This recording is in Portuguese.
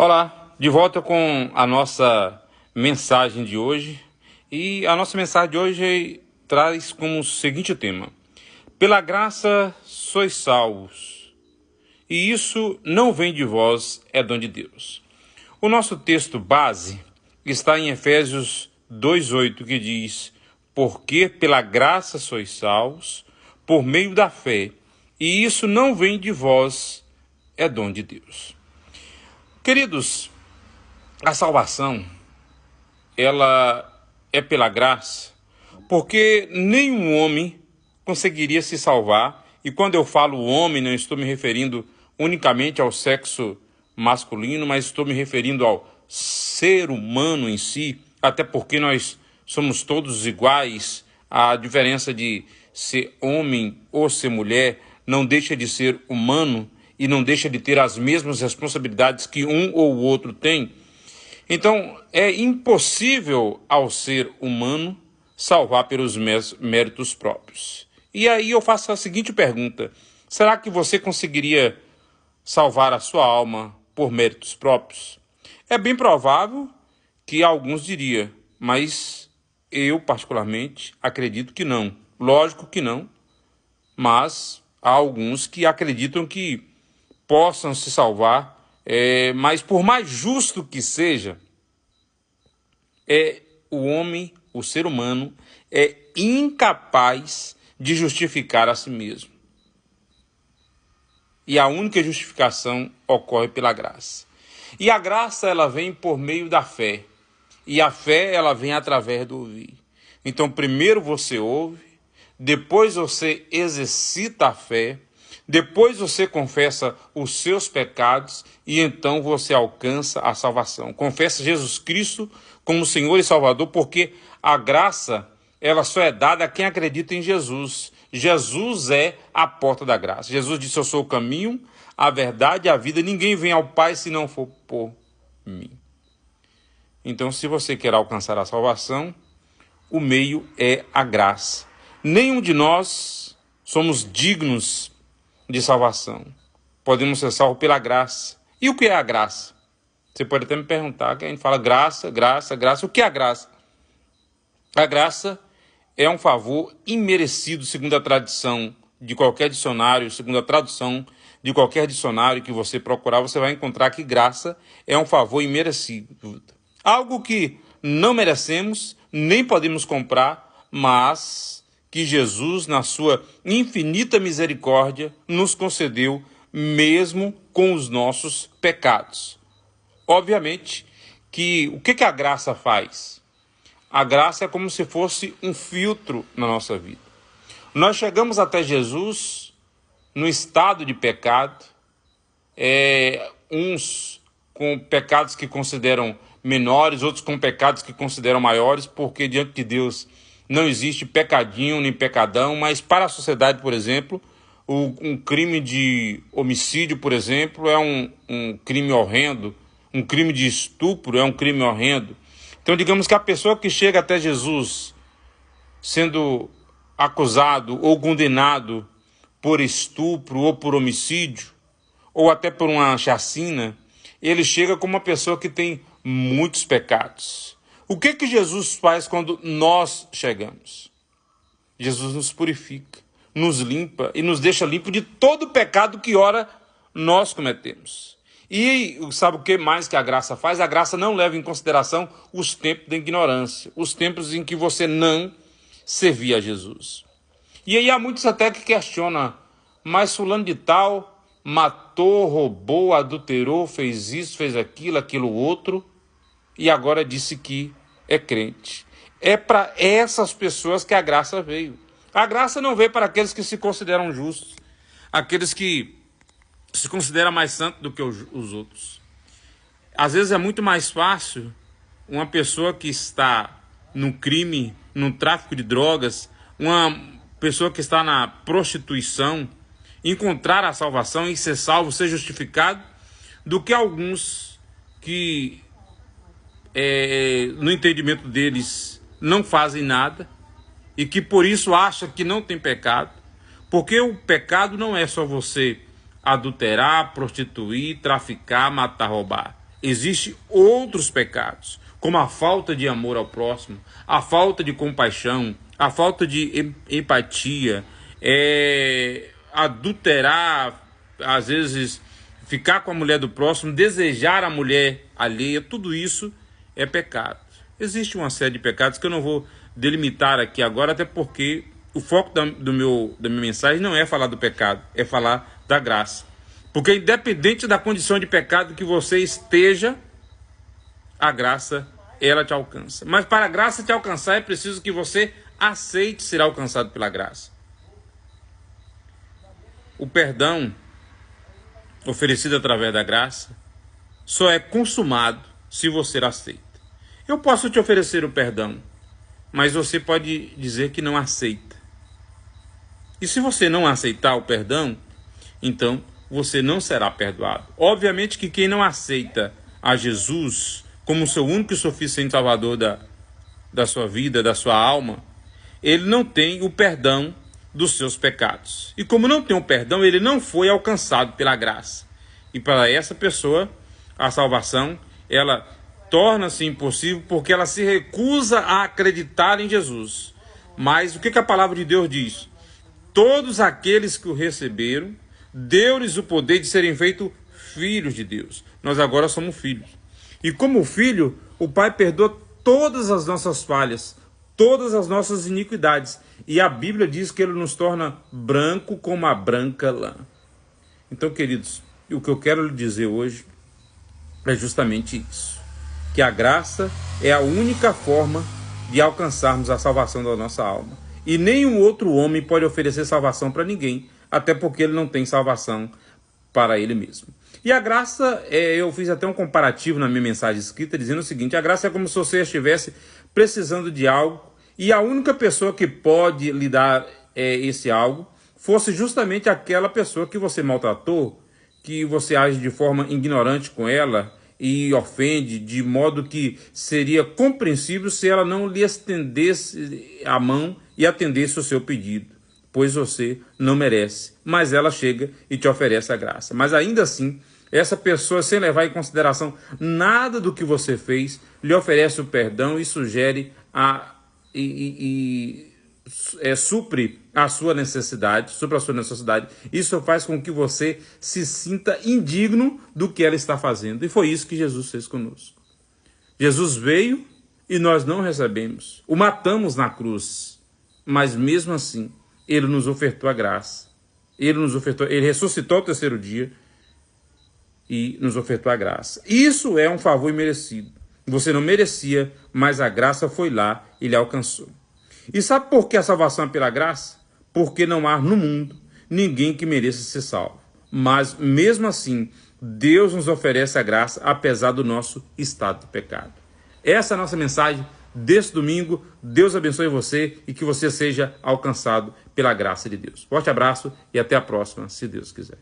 Olá, de volta com a nossa mensagem de hoje. E a nossa mensagem de hoje traz como seguinte tema: pela graça sois salvos, e isso não vem de vós, é dom de Deus. O nosso texto base está em Efésios 2:8, que diz: porque pela graça sois salvos, por meio da fé, e isso não vem de vós, é dom de Deus. Queridos, a salvação, ela é pela graça, porque nenhum homem conseguiria se salvar. E quando eu falo homem, não estou me referindo unicamente ao sexo masculino, mas estou me referindo ao ser humano em si, até porque nós somos todos iguais. A diferença de ser homem ou ser mulher não deixa de ser humano e não deixa de ter as mesmas responsabilidades que um ou o outro tem. Então, é impossível ao ser humano salvar pelos méritos próprios. E aí eu faço a seguinte pergunta: será que você conseguiria salvar a sua alma por méritos próprios? É bem provável que alguns diriam, mas eu particularmente acredito que não. Lógico que não, mas há alguns que acreditam que possam se salvar, mas por mais justo que seja, o homem, o ser humano, é incapaz de justificar a si mesmo. E a única justificação ocorre pela graça. E a graça, ela vem por meio da fé. E a fé, ela vem através do ouvir. Então, primeiro você ouve, depois você exercita a fé, depois você confessa os seus pecados e então você alcança a salvação. Confessa Jesus Cristo como Senhor e Salvador, porque a graça, ela só é dada a quem acredita em Jesus. Jesus é a porta da graça. Jesus disse: eu sou o caminho, a verdade e a vida. Ninguém vem ao Pai se não for por mim. Então, se você quer alcançar a salvação, o meio é a graça. Nenhum de nós somos dignos de salvação. Podemos ser salvos pela graça. E o que é a graça? Você pode até me perguntar, que a gente fala graça, graça, graça. O que é a graça? A graça é um favor imerecido, segundo a tradição de qualquer dicionário, segundo a tradução de qualquer dicionário que você procurar, você vai encontrar que graça é um favor imerecido. Algo que não merecemos, nem podemos comprar, mas que Jesus, na sua infinita misericórdia, nos concedeu mesmo com os nossos pecados. Obviamente que o que a graça faz? A graça é como se fosse um filtro na nossa vida. Nós chegamos até Jesus no estado de pecado, uns com pecados que consideram menores, outros com pecados que consideram maiores, porque diante de Deus não existe pecadinho nem pecadão, mas para a sociedade, por exemplo, um crime de homicídio, por exemplo, é um crime horrendo, um crime de estupro é um crime horrendo. Então, digamos que a pessoa que chega até Jesus sendo acusado ou condenado por estupro ou por homicídio, ou até por uma chacina, ele chega como uma pessoa que tem muitos pecados. O que Jesus faz quando nós chegamos? Jesus nos purifica, nos limpa e nos deixa limpo de todo o pecado que ora nós cometemos. E sabe o que mais que a graça faz? A graça não leva em consideração os tempos da ignorância, os tempos em que você não servia a Jesus. E aí há muitos até que questionam, mas fulano de tal matou, roubou, adulterou, fez isso, fez aquilo, aquilo outro, e agora disse que é crente. É para essas pessoas que a graça veio. A graça não veio para aqueles que se consideram justos, aqueles que se consideram mais santos do que os outros. Às vezes é muito mais fácil uma pessoa que está no crime, no tráfico de drogas, uma pessoa que está na prostituição, encontrar a salvação e ser salvo, ser justificado, do que alguns que, no entendimento deles, não fazem nada e que por isso acham que não tem pecado, porque o pecado não é só você adulterar, prostituir, traficar, matar, roubar. Existem outros pecados, como a falta de amor ao próximo, a falta de compaixão, a falta de empatia, adulterar, às vezes ficar com a mulher do próximo, desejar a mulher alheia, tudo isso é pecado. Existe uma série de pecados que eu não vou delimitar aqui agora, até porque o foco da minha mensagem não é falar do pecado, é falar da graça. Porque independente da condição de pecado que você esteja, a graça, ela te alcança. Mas para a graça te alcançar, é preciso que você aceite ser alcançado pela graça. O perdão oferecido através da graça só é consumado se você aceita. Eu posso te oferecer o perdão, mas você pode dizer que não aceita. E se você não aceitar o perdão, então você não será perdoado. Obviamente que quem não aceita a Jesus como seu único e suficiente salvador da sua vida, da sua alma, ele não tem o perdão dos seus pecados. E como não tem o perdão, ele não foi alcançado pela graça. E para essa pessoa, a salvação, ela torna-se impossível porque ela se recusa a acreditar em Jesus. Mas o que a palavra de Deus diz? Todos aqueles que o receberam, deu-lhes o poder de serem feitos filhos de Deus. Nós agora somos filhos. E como filho, o Pai perdoa todas as nossas falhas, todas as nossas iniquidades. E a Bíblia diz que ele nos torna branco como a branca lã. Então, queridos, o que eu quero lhe dizer hoje é justamente isso. Que a graça é a única forma de alcançarmos a salvação da nossa alma. E nenhum outro homem pode oferecer salvação para ninguém, até porque ele não tem salvação para ele mesmo. E a graça, eu fiz até um comparativo na minha mensagem escrita, dizendo o seguinte: a graça é como se você estivesse precisando de algo, e a única pessoa que pode lhe dar esse algo fosse justamente aquela pessoa que você maltratou, que você age de forma ignorante com ela e ofende, de modo que seria compreensível se ela não lhe estendesse a mão e atendesse o seu pedido, pois você não merece, mas ela chega e te oferece a graça. Mas ainda assim, essa pessoa, sem levar em consideração nada do que você fez, lhe oferece o perdão e sugere supre a sua necessidade, Isso faz com que você se sinta indigno do que ela está fazendo. E foi isso que Jesus fez conosco. Jesus veio e nós não recebemos. O matamos na cruz, mas mesmo assim, ele nos ofertou a graça. Ele ressuscitou ao terceiro dia e nos ofertou a graça. Isso é um favor imerecido. Você não merecia, mas a graça foi lá e lhe alcançou. E sabe por que a salvação é pela graça? Porque não há no mundo ninguém que mereça ser salvo. Mas mesmo assim, Deus nos oferece a graça apesar do nosso estado de pecado. Essa é a nossa mensagem desse domingo. Deus abençoe você e que você seja alcançado pela graça de Deus. Forte abraço e até a próxima, se Deus quiser.